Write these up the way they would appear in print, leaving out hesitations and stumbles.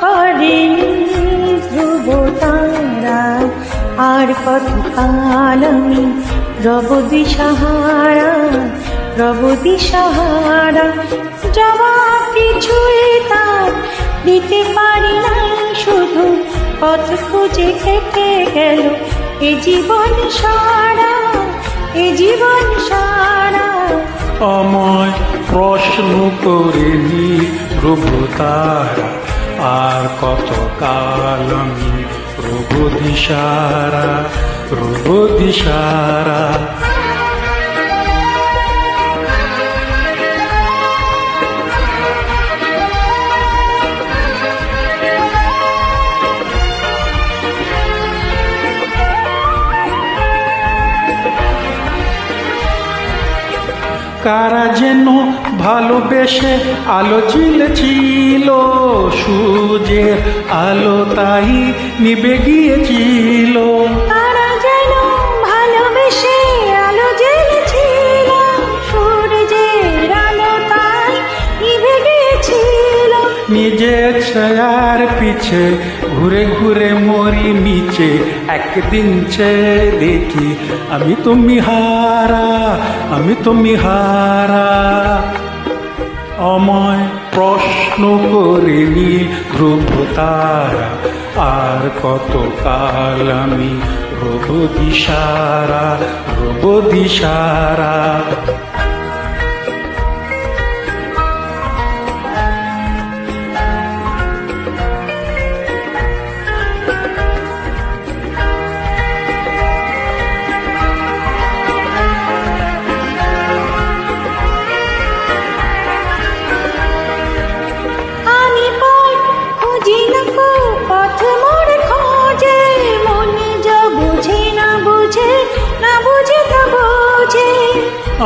করেনি ধ্রুব তারা, আর কত কাল আমি রব দিশাহারা, রব দিশাহারা। জবাব কিছুই তার দিতে পারি নাই, শুধু পথ খুঁজে কেটে গেল এ জীবন সারা, এ জীবন সারা। আমায় প্রশ্ন করেনি ধ্রুব তারা, আর কত কাল আমি রব দিশাহারা, রব দিশাহারা। কারা যেন ভালোবেসে আলো জ্বলেছিল, সূর্যের আলো তাই নিভে গিয়েছিল। কারা যেন ভালোবেসে আলো জ্বলেছিল, সূর্যের আলো তাই নিভে গিয়েছিল। নিজের ছায়ার পিছে ঘুরে ঘুরে মরি নিচে, একদিন চেয়ে দেখি আমি তুমি হারা, আমি তুমি হারা। আমায় প্রশ্ন করেনি ধ্রুব তারা, আর কত কাল আমি রব দিশাহারা, রব দিশাহারা।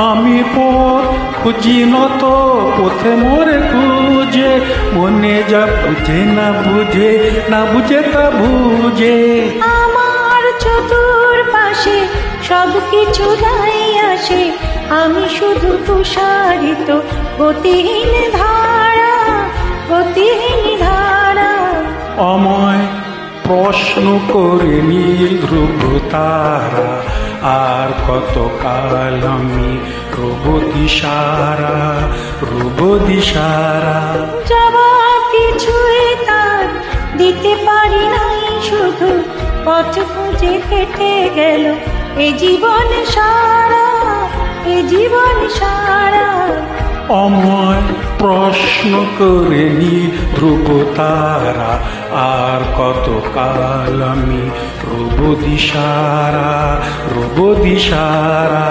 আমি পথ খুঁজি নত পথে মোরে খুঁজে, মনে যা বুঝে না বুঝে, না বুঝে তা বুঝে। আমার চতুর পাশে সব কিছু দাই আসে, আমি শুধু তুষারিত গতিহীন ধারা, গতিহীন ধারা। আমায় প্রশ্ন করেনি ধ্রুব তারা, আর কত কাল আমি রব দিশাহারা, রব দিশাহারা। জবাব কিছুই তার দিতে পারি নাই, শুধু পথ খুঁজে কেটে গেল এ জীবন সারা, এ জীবন সারা। আমায় প্রশ্ন করেনি ধ্রুব তারা, আর কত কাল আমি রব দিশাহারা, রব দিশাহারা।